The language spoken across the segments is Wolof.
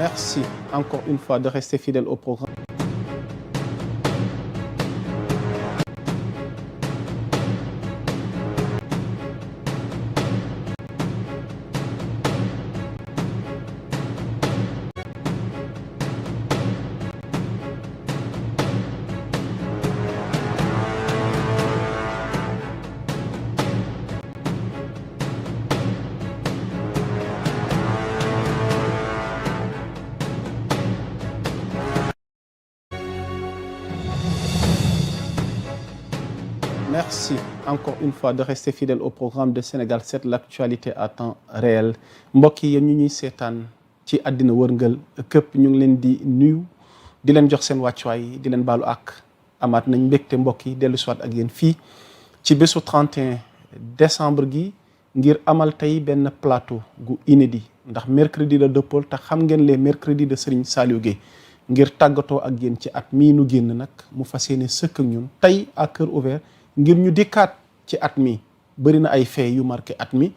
Merci encore une fois de rester fidèle au programme. Merci encore une fois de rester fidèle au programme de Sénégal 7, l'actualité à temps réel. mbokk yi yéen ñu ñuy seetaan ci àddina wërngal këpp ñu ngi leen di nuyu di leen jox seen wàccuwaay di leen baalu ak amaat nañ mbégte mbokk yi dellu siwaat ak yéen fii ci bésu 31 décembre gi ngir amal tey benn plateau gu inédit ndax mercredi la dëppool te xam ngeen les mercredis de Serigne Saliou Gueye ngir tàggatoo ak yéen ci at mii nu génn nag mu fas yéene sëkk ak ñun tey à cœur ouvert ngir ñu dikkaat ci at mi bëri na ay fait yu marqué at mi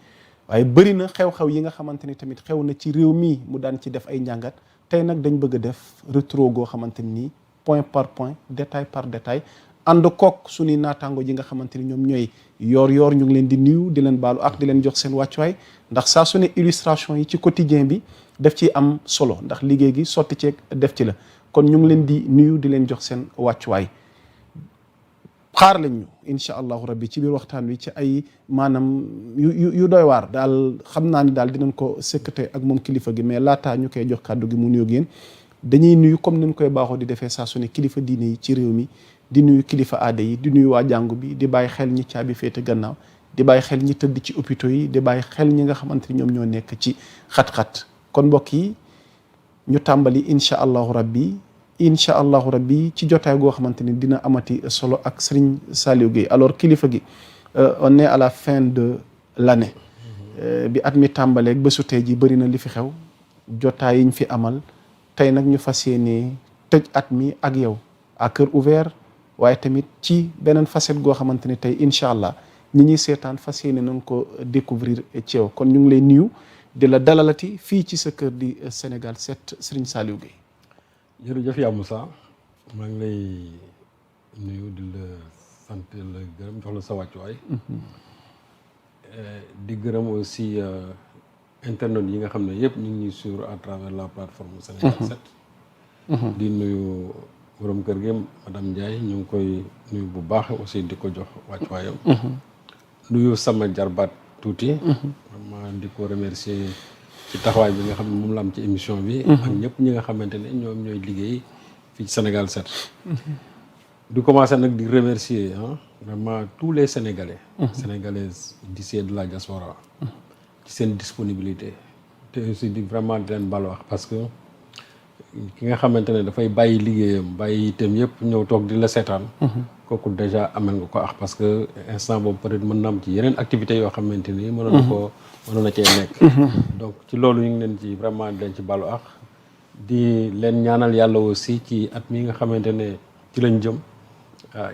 waaye bëri na xew-xew yi nga xamante ni tamit xew na ci réew mi mu daan ci def ay njàngat tey nag dañ bëgg a def rétro goo xamante ni point par point détail par détail ànd kook suñuy naataango yi nga xamante ni ñoom ñooy yoor ñu ngi leen di nuyu di leen baalu ak di leen jox seen wàccuwaay ndax saa su ne illustration yi ci quotidien bi def ci am solo ndax liggéey gi sotti ceeg def ci la kon ñu ngi leen di nuyu di leen jox seen wàccuwaay. xaar lañ ñu incha allahu rabbi ci biir waxtaan wi ci ay maanaam yu doy waar daal xam naa ni daal dinañ ko sëkkate ak moom kilifa gi mais laataa ñu koy jox kàddu gi mu nuyu yéen dañuy nuyu comme niñ koy baaxoo di defee saa su ne kilifa diine yi ci réew mi di nuyu kilifa aada yi di nuyu waa jàngu bi di bàyyi xel ñi caabi féete gannaaw di bàyyi xel ñi tëdd ci hôpitaux yi di bàyyi xel ñi nga xamante ni ñoom ñoo nekk ci xat-xat kon mbokk yi ñu tàmbali incha allahu rabbi ci jotaay goo xamante ni dina amati solo ak Serigne Saliou Gueye alors kilifa gi on est à la fin de l'année bi at mi tàmbaleeg bésu tey ji bëri na li fi xew jotaay yiñ fi amal tey nag ñu fas yéene tëj at mi ak yow à cœur ouvert waaye tamit ci beneen facette goo xamante ni tey incha allah ñi ñuy seetaan fas yéene nañ ko découvrir ci yow kon ñu ngi lay nuyu di la dalalati fii ci sa kër di Sénégal 7 Serigne Saliou Gueye. jërëjëf yaa Moussa maa ngi lay nuyu di la sant la gërëm jox la sa wàccuwaay di gërëm aussi internet yi nga xam ne yëpp ñu ngi ñuy suivre à travers la plateforme Sénégal 7 di nuyu borom kër gi madame Ndiaye ñu ngi koy nuyu bu baax aussi di ko jox wàccuwaayam nuyu sama jarbaat tuuti vraiment di ko remercier ci taxawaay bi nga xam ne moom la am ci émission bi ak ñëpp ñi nga xamante ne ñoom ñooy liggéey fii ci Sénégal 7 du commencer nag di remercier vraiment tous les Sénégalais sénégalaises d'ici et de la diaspora ci seen disponibilité te aussi di vraiment di leen bal wax parce que ki nga xamante ne dafay bàyyi liggéeyam bàyyi itam yëpp ñëw toog di la seetaan kooku déjà amel nga ko parce que instant boobu peut-être mën na am ci yeneen activités yoo xamante ni mënoon na cee nekk donc ci loolu ñu ngi leen ci vraiment di leen ci balu ak di leen ñaanal yàlla aussi ci at mi nga xamante ne ci lañ jëm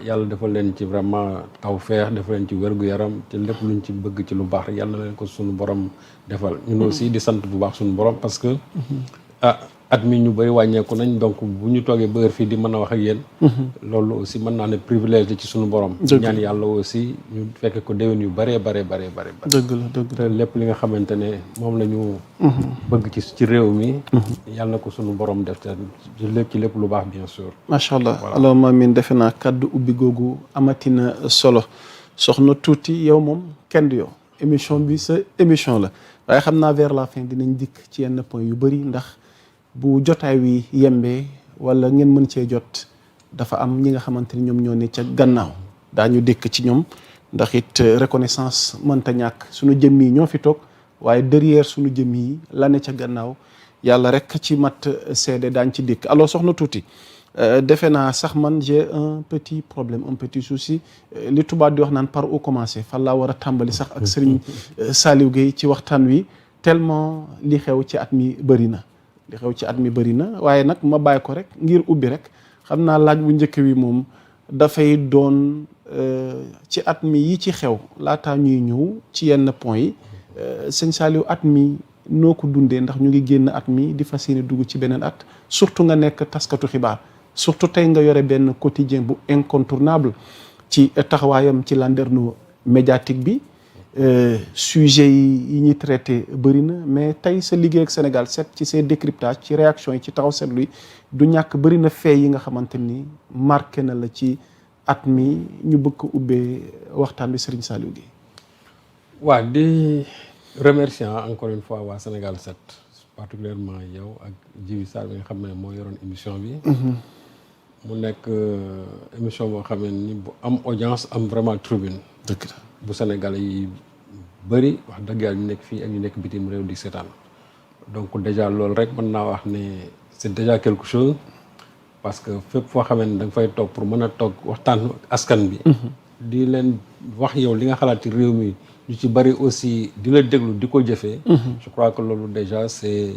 yàlla dafa leen ci vraiment tawfeex dafa leen ci wér-gu-yaram te lépp luñ ci bëgg ci lu baax rek yàlla na leen ko suñu borom defal ñun aussi di sant bu baax suñu borom parce que at mi ñu bëri wàññeeku nañ donc bu ñu toogee ba heure fii di mën a wax ak yéen loolu aussi mën naa ne privilège ci suñu borom ñaan yàlla aussi ñu fekk ko déwén yu bëree dëgg la te lépp li nga xamante ne moom la ñu bëgg ci réew mi yàlla na ko suñu borom def te ci lépp lu baax bien sûr macha allah alors Mamin defe naa kaddu ubbi googu amatina solo soxna tuuti yow moom kenn du yow émission bi sa émission la waaye xam naa vers la fin dinañ dikk ci yenn point yu bëri ndax bu jotaay wi yembee wala ngeen mën cee jot dafa am ñi nga xamante ni ñoom ñoo ne ca gannaaw daañu dëkk ci ñoom ndax it reconnaissance mënta ñàkk suñu jëmm yi ñoo fi toog waaye derrière suñu jëmm yi la ne ca gannaaw yàlla rek ci mat seede daañ ci dikk alors soxna tuuti defe naa sax man j'ai un petit problème un petit souci li tubaab di wax naan par où commencer fan laa war a tàmbali sax ak Serigne Saliou Gueye ci waxtaan wi tellement li xew ci at mi bëri na waaye nag ma bàyyi ko rek ngir ubbi rek xam naa laaj bu njëkk wi moom dafay doon ci at mi yi ci xew laataa ñuy ñëw ci yenn point yi sëñ Saliou at mi noo ko dundee ndax ñu ngi génn at mi di fas yéene dugg ci beneen at surtout nga nekk taskatu xibaar surtout tey nga yore benn quotidien bu incontournable ci taxawaayam ci landerneau médiatique bi sujet yi ñuy traité bëri na mais tey sa liggéey ak Sénégal 7 ci ses décryptages ci réaction yi ci taxaw seetlu yi du ñàkk bëri na fee yi nga xamante ni marqué na la ci at mi ñu bëgg ko ubbee waxtaan bi Serigne Saliou Guèye. waa di remercier encore une fois waa Sénégal 7 particulièrement yow ak Djibi Sarr bi nga xam ne moo yoroon émission bi. mu nekk émission boo xam ne ni bu am audience am vraiment tribune. dëgg la bu Sénégal yi bëri wax dëgg yàlla ñu nekk fii ak ñu nekk bitim réew di seetaan donc déjà loolu rek mën naa wax ne c'est déjà quelque chose parce que fépp foo xamee ne da nga fay toog pour mën a toog waxtaan askan bi. di leen wax yow li nga xalaat ci réew mi ñu ci bëri aussi di la déglu di ko jëfee. je crois que loolu déjà c'est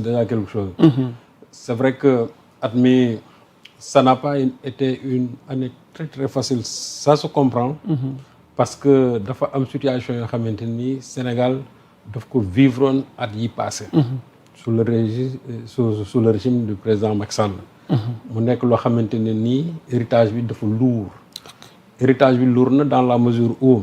déjà quelque chose. C'est vrai que at mi ça n'a pas été une année très très facile, ça se comprend. Parce que dafa am situation yoo xamante ni Sénégal daf ko vivroon at yi passé sous le régime du président Macky Sall. mu nekk loo xamante ne nii héritage bi dafa lourd. héritage bi lourd na dans la mesure où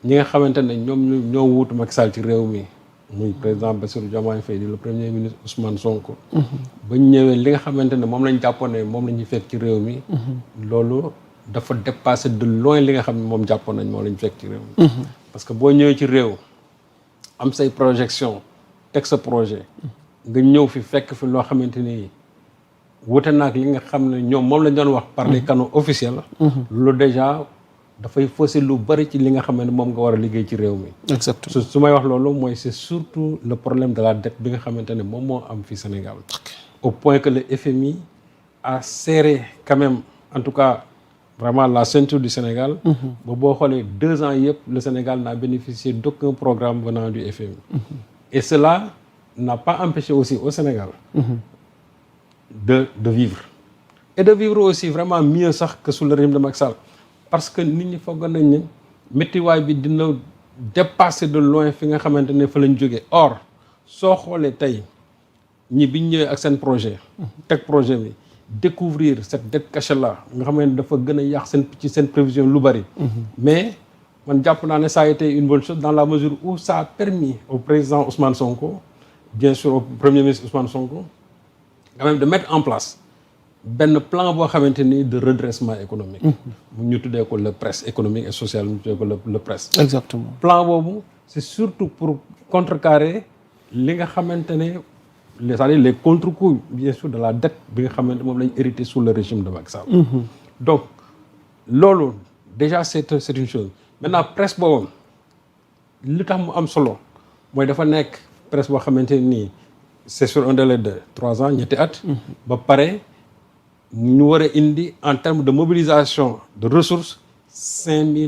ñi nga xamante ne ñoom ñoo wuutu Macky Sall ci réew mi muy président Bassirou Diomaye Faye di le premier ministre Ousmane Sonko. ba ñu ñëwee li nga xamante ne moom lañ jàppoon ne moom la ñuy fekk ci réew mi. loolu dafa dépassé de loin li nga xam ne moom jàppoon nañ moom la ñu fekk ci réew mi. parce que boo ñëwee ci réew am say projection teg sa projet nga ñëw fi fekk fi loo xamante ni wute naag li nga xam ne ñoom moom lañ doon wax par les canaux officiels. loolu déjà dafay fausser lu bari ci li nga xam ne moom nga war a liggéey ci réew mi. exactement su may wax loolu mooy c'est surtout le problème de la dette bi nga xamante ne moom moo am fii Sénégal. au point que le FMI a serré quand même en tout cas vraiment la ceinture du Sénégal. ba boo xoolee 2 ans yëpp le Sénégal n'a bénéficié d'aucun programme venant du FMI. et cela n'a pas empêché aussi au Sénégal. de vivre. et de vivre aussi vraiment mieux sax que sous le régime de Macky Sall. parce que nit ñi foog nañ ne méttiwaay bi dina dépasser de loin fi nga xamante ne fa lañ jógee or soo xoolee tey ñi biñ ñëwee ak seen projet. teg projet bi découvrir cette dette cachée là nga xam ne dafa gën a yàq seen prévision lu bari. mais man jàpp naa ne ça a été une bonne chose dans la mesure où ça a permis au président Ousmane Sonko bien sûr au premier ministre Ousmane Sonko quand même de mettre en place benn plan boo xamante ni de redressement économique. ñu tuddee ko le PRES économique et social ñu tuddee ko le PRES. exactement plan boobu c'est surtout pour contrecarrer li nga xamante ne c'est-à-dire les contre-coups bien sûr de la dette bi nga xamante moom lañ hérité sous le régime de Macky Sall. donc loolu déjà c'est une chose maintenant PRES boobu li tax mu am solo mooy dafa nekk PRES boo xamante nii c'est sur un délai de 3 ans ñetti at. ba pare ñu war a indi en termes de mobilisation de ressources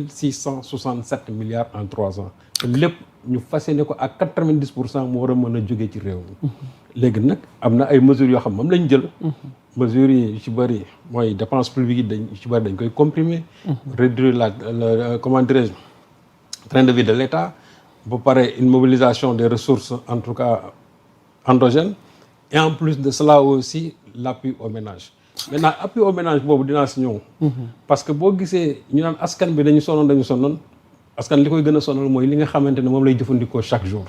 5667 milliards en 3 ans lépp ñu fas yéene ko à 90% mu war a mën a jógee ci réew mi. léegi nag am na ay mesures yoo xam moom lañ jël. mesures yi yu ci bëri mooy dépenses publiques yi yu ci bëri dañ koy comprimer. réduire la comment dirais-je train de vie de l'État. ba pare une mobilisation des ressources en tout cas endogènes et en plus de cela aussi l'appui aux ménages. maintenant appui au ménage boobu dinaa si ñëw. parce que boo gisee ñu naan askan bi dañu sonnoon askan li koy gën a sonal mooy li nga xamante ne moom lay jëfandikoo chaque jour.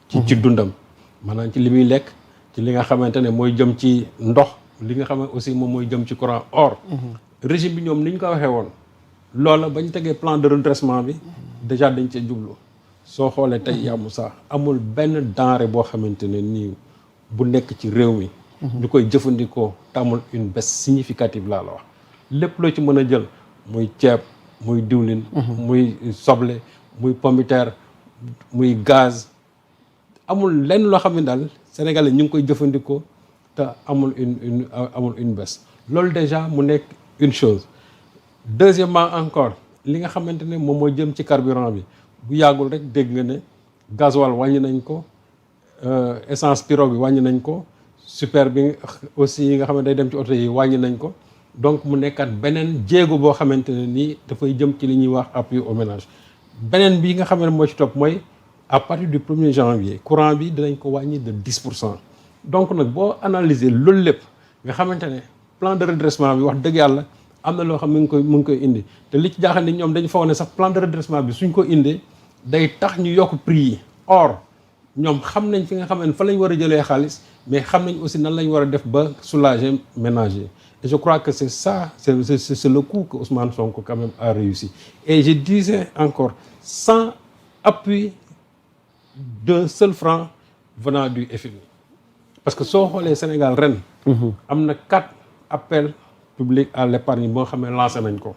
ci dundam maanaam ci li muy lekk ci li nga xamante ne mooy jëm ci ndox li nga xam ne aussi moom mooy jëm ci courant or. régime bi ñoom ni ñu ko waxee woon loola bañ tegee plan de redressement bi déjà dañ cee jublu soo xoolee tey yàmmu sax amul benn denrée boo xamante ne nii bu nekk ci réew mi. ñu koy jëfandikoo tamul une baisse significative laa la wax lépp loo ci mën a jël muy ceeb muy diwlin. muy soble muy pomme de terre muy gaz amul lenn loo xam ne daal sénégalais ñu ngi koy jëfandikoo te amul une baisse loolu déjà mu nekk une chose. deuxièmement encore li nga xamante ne moom mooy jëm ci carburant bi bu yàggul rek dégg nga ne gasoil wàññi nañ ko essence pirogue bi wàññi nañ ko. super bi aussi yi nga xam ne day dem ci oto yi wàññi nañ ko donc mu nekkaat beneen jéego boo xamante ne nii dafay jëm ci li ñuy wax appui au ménage beneen bi nga xam ne moo ci topp mooy à partir du 1er janvier courant bi dinañ ko wàññi de 10%. donc nag boo analyser loolu lépp nga xamante ne plan de redressement bi wax dëgg yàlla am na loo xam mu ngi koy indi te li ci jaaxal ni ñoom dañu foog ne sax plan de redressement bi suñ ko indee day tax ñu yokk prix yi. or ñoom xam nañ fi nga xam ne fa lañ war a jëlee xaalis mais xam nañ aussi nan lañ war a def ba soulager ménager. Et je crois que c'est ça, c'est le coup que Ousmane Sonko quand même a réussi. Et je disais encore, sans appui d'un seul franc venant du FMI. Parce que soo xoolee Sénégal ren. am na 4 appels publics à l'épargne boo xam ne lancé nañ ko.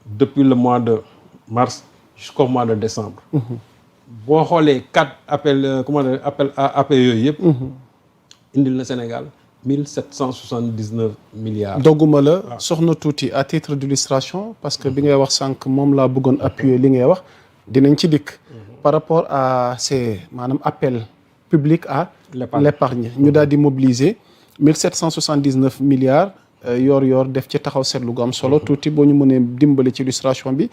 depuis le mois de mars jusqu'au mois de décembre. boo xoolee 4 appels appel à appels yooyu yëpp. indil na Sénégal 1779 milliards. dogguma la soxna tuuti à titre d'illustration parce que bi ngay wax sànq moom laa bëggoon appuyer li ngay wax dinañ ci dikk. par rapport à ces maanaam appel public à l'épargne ñu daal di mobiliser 1779 milliards yor def ci taxaw seetlu gu am solo tuuti boo ñu mënee dimbali ci illustration bi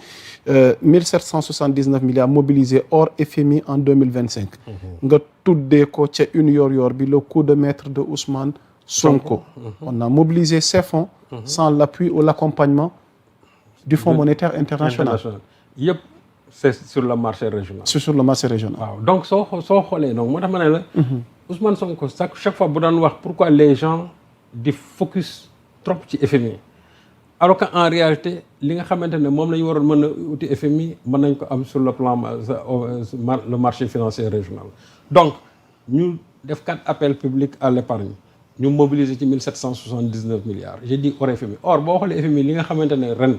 1779 milliards mobilisés hors FMI en 2025. nga tuddee ko ca une yor bi le coup de maître de Ousmane Sonko. On a mobilisé ces fonds sans l'appui ou l'accompagnement du Fonds monétaire international. Yëpp c'est sur le marché régional. C'est sur le marché régional. waaw donc soo xoolee donc moo tax ma ne la. Ousmane Sonko chaque fois bu daan wax pourquoi les gens di focus trop ci FMI. alors que en réalité li nga xamante ne moom la ñu waroon mën a uti FMI mën nañ ko am sur le plan le marché financier régional. donc ñu def 4 appels publics à l'épargne. ñu mobiliser ci 1779 milliards j'ai dit hors FMI or boo xoolee FMI li nga xamante ne ren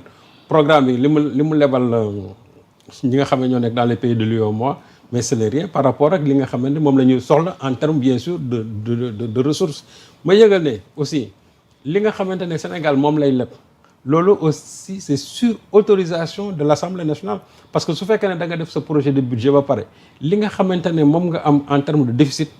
programme yi li mu lebal ñi nga xam ne ñoo nekk dans les pays de l'UEMOA mais ce n'est rien par rapport ak li nga xamante ne moom la ñuy soxla en termes bien sûr de ressources. ma yëgal ne aussi li nga xamante ne Sénégal moom lay leb loolu aussi c'est sur autorisation de l'Assemblée nationale parce que su fekkee ne da nga def sa projet de budget ba pare li nga xamante ne moom nga am en termes de déficit.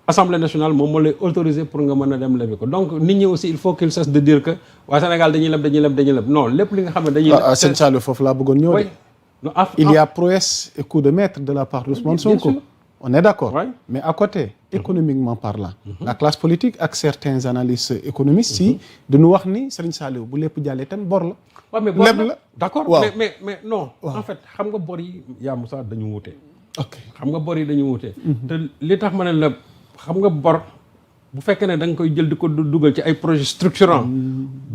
Assemblée nationale moom moo lay autorisé pour nga mën a dem lebi ko donc nit ñi aussi il faut qu'il cesse de dire que waa Sénégal dañuy leb non lépp li nga xam ne dañuy leb. sëñ Saliou foofu laa bëggoon ñëw de. il y a prouesse et coup de maître de la part d'Ousmane Sonko. on est d'accord. mais à côté économiquement parlant. la classe politique ak certains analystes économistes yi dañu wax ni sëñ Saliou bu lépp jàllee tam bor la. waaw mais bor la d'accord. mais non. en fait xam nga bor yi yaa Moussa dañu wute. ok xam nga bor yi dañu wute. te li tax ma ne la. xam nga bor bu fekkee ne da nga koy jël di ko dugal ci ay projets structurants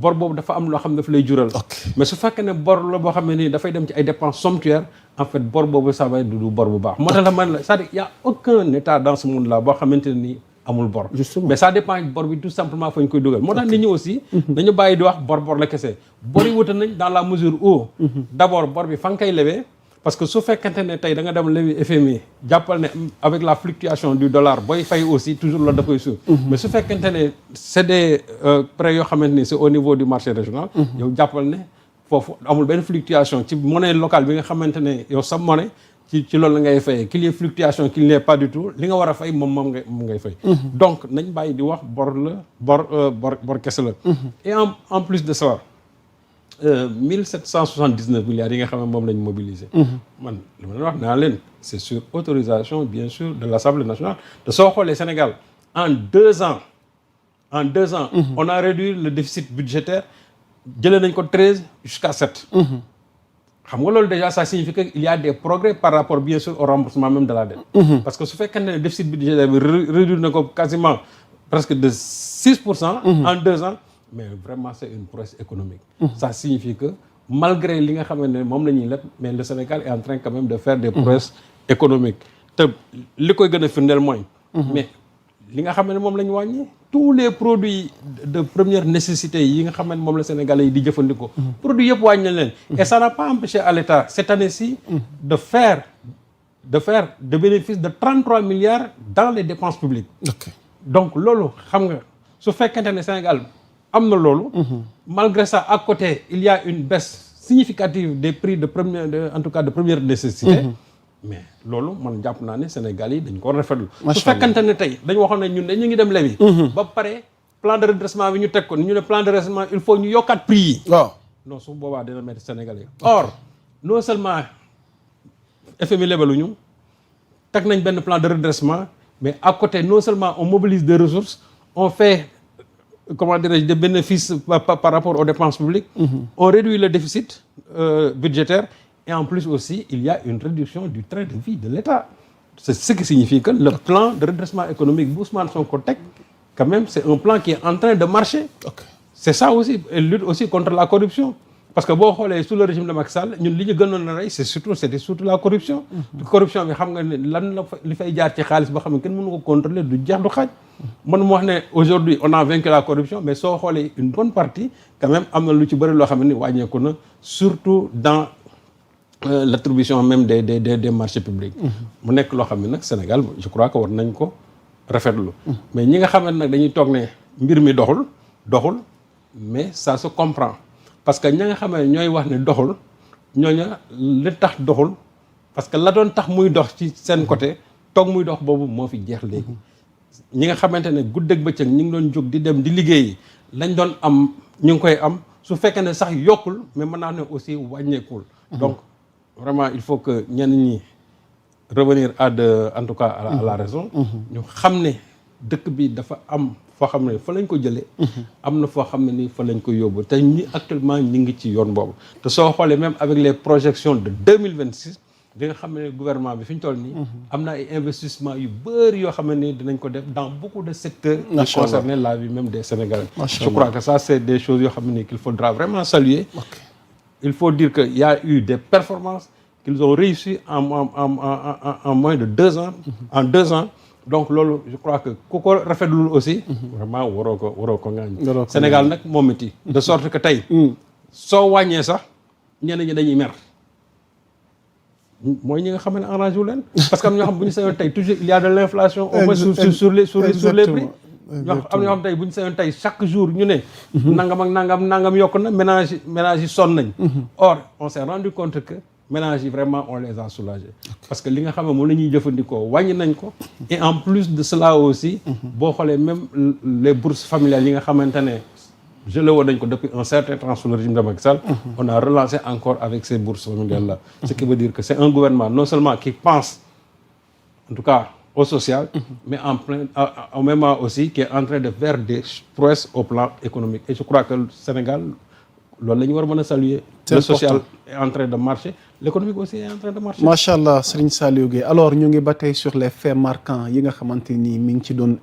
bor boobu dafa am loo xam ne daf lay jural. mais su fekkee ne bor la boo xam ne nii dafay dem ci ay dépenses somptuaires en fait bor boobu ça va être du bor bu baax. moo tax la man la c'est-à-dire y a aucun état dans ce monde là boo xamante ne nii amul bor. justement mais ça dépend bor bi tout simplement fa ñu koy dugal. moo tax nit ñi aussi. dañu bàyyi di wax bor la kese. bor yi wute nañ dans la mesure où. d'abord bor bi fa nga koy lebee. parce que su fekkente ne tey da nga dem lebi FMI jàppal ne avec la fluctuation du dollar booy fay aussi toujours loolu da koy suuf. mais su fekkente ne c'est des prêts yoo xamante ni c'est au niveau du marché régional. yow jàppal ne foofu amul benn fluctuation ci monnaie locale bi nga xamante ne yow sa monnaie ci loolu la ngay fayee qu'il y ait fluctuation qu'il n'y ait pas du tout li nga war a fay moom ngay fay. donc nañ bàyyi di wax bor kese la. et en plus de ça. 1779 milliards yi nga xam ne moom lañ mobiliser. man li ma leen wax naa leen c'est sur autorisation bien sûr de l'Assemblée nationale te soo xoolee Sénégal en 2 ans on a réduit le déficit budgétaire jëlee nañ ko 13 jusqu'à 7. xam nga loolu déjà ça signifie que il y a des progrès par rapport bien sûr au remboursement même de la dette. parce que su fekkee ne déficit budgétaire bi réduire na ko quasiment presque de 6%. en 2 ans. mais vraiment c'est une prouesse économique. Ça signifie que malgré li nga xam ne moom la ñuy lépp mais le Sénégal est en train quand même de faire des prouesses économiques te li koy gën a firndeel mooy. mais li nga xam ne moom la ñu wàññi tous les produits de première nécessité yi nga xam ne moom la Sénégalais yi di jëfandikoo. produits yëpp wàññi na leen. et ça n'a pas empêché à l'État cette année-ci de faire de bénéfices de 33 milliards dans les dépenses publiques. donc loolu xam nga su fekkente ne Sénégal. am na loolu. malgré ça à côté il y a une baisse significative des prix de première nécessité. mais loolu man jàpp naa ne Sénégal yi dañ ko rafetlu. su fekkante ne tey dañu waxoon ne ñun dañu ngi dem lebi. ba pare plan de redressement bi ñu teg ko ñu ne plan de redressement il faut ñu yokkaat prix yi. waaw non su boobaa dina métti Sénégal yi. or non seulement FMI lebaluñu teg nañ benn plan de redressement mais à côté non seulement on mobilise des ressources on fait comment dirais-je des bénéfices par rapport aux dépenses publiques. On réduit le déficit budgétaire et en plus aussi il y a une réduction du train de vie de l'État. C'est ce qui signifie que le plan de redressement économique bu Ousmane Sonko teg quand même c'est un plan qui est en train de marcher. C'est ça aussi, et lutte aussi contre la corruption. Parce que boo xoolee sous le régime de Macky Sall ñun li ñu gënoon a rey c'était surtout la corruption. Corruption bi xam nga ne lan la li fay jaar ci xaalis ba xam ne kenn mënu ko contrôler du jeex du xaaj. man mu wax ne aujourd'hui on a vaincu la corruption mais soo xoolee une bonne partie quand même am na lu ci bëri loo xam ne wàññeeku na surtout dans l'attribution même des marchés publics. mu nekk loo xam ne nag Sénégal je crois que war nañ ko rafetlu. mais ñi nga xam ne nag dañuy toog ne mbir mi doxul mais ça se comprend. parce que ña nga xam ne ñooy wax ne doxul ñooña li tax doxul parce que la doon tax muy dox ci seen côté toog muy dox boobu moo fi jeex léegi ñi nga xamante ne guddeeg bëccëg ñu ngi doon jóg di dem di liggéeyi lañ doon am ñu ngi koy am su fekkee ne sax yokkul mais mën naa ne aussi wàññeekul. donc vraiment il faut que ñenn ñi revenir en tout cas à la raison. ñu xam ne dëkk bi dafa am foo xam ne fa lañ ko jëlee. am na foo xam ne ni fa lañ ko yóbbu te ñi actuellement ñi ngi ci yoon boobu te soo xoolee même avec les projections de 2026 di nga xam ne gouvernement bi fi ñu toll nii. am na ay investissements yu bëri yoo xam ne ni dinañ ko def dans beaucoup de secteurs. qui concernent la vie même des Sénégalais. Je crois que ça c'est des choses yoo xam ne ni qu'il faudra vraiment saluer. Il faut dire que y a eu des performances qu'ils ont réussi en moins de 2 ans. En 2 ans. Donc loolu je crois que ku ko rafetlul aussi. vraiment waroo ko ngaañ. Sénégal nag moo métti. de sorte que tey. soo wàññee sax ñenn ñi dañuy mer. mooy ñi nga xam ne arrangé wu leen. parce que am na ñoo xam bu ñu sañoon tey toujours il y a de l'inflation au moins sur les prix. am na ñoo xam tey bu ñu sañoon tey chaque jour ñu ne. nangam ak nangam yokk na ménage yi sonn nañ. or on s'est rendu compte que. ménages yi vraiment on les a soulagés parce que li nga xam ne moom la ñuy jëfandikoo wàññi nañ ko et en plus de cela aussi boo xoolee même les bourses familiales yi nga xamante ne gelé woon nañ ko depuis un certain temps sous le régime de Macky Sall on a relancé encore avec ces bourses familiales là ce qui veut dire que c'est un gouvernement non seulement qui pense en tout cas au social mais en même temps aussi qui est en train de faire des prouesses au plan économique et je crois que le Sénégal loolu la ñu war a mën a saluer. Le social est en train de marcher l'économique aussi est en train de marcher. macha allah Serigne Saliou Gueye alors ñu ngi ba tey sur les faits marquants yi nga xamante ni mi ngi ci doon.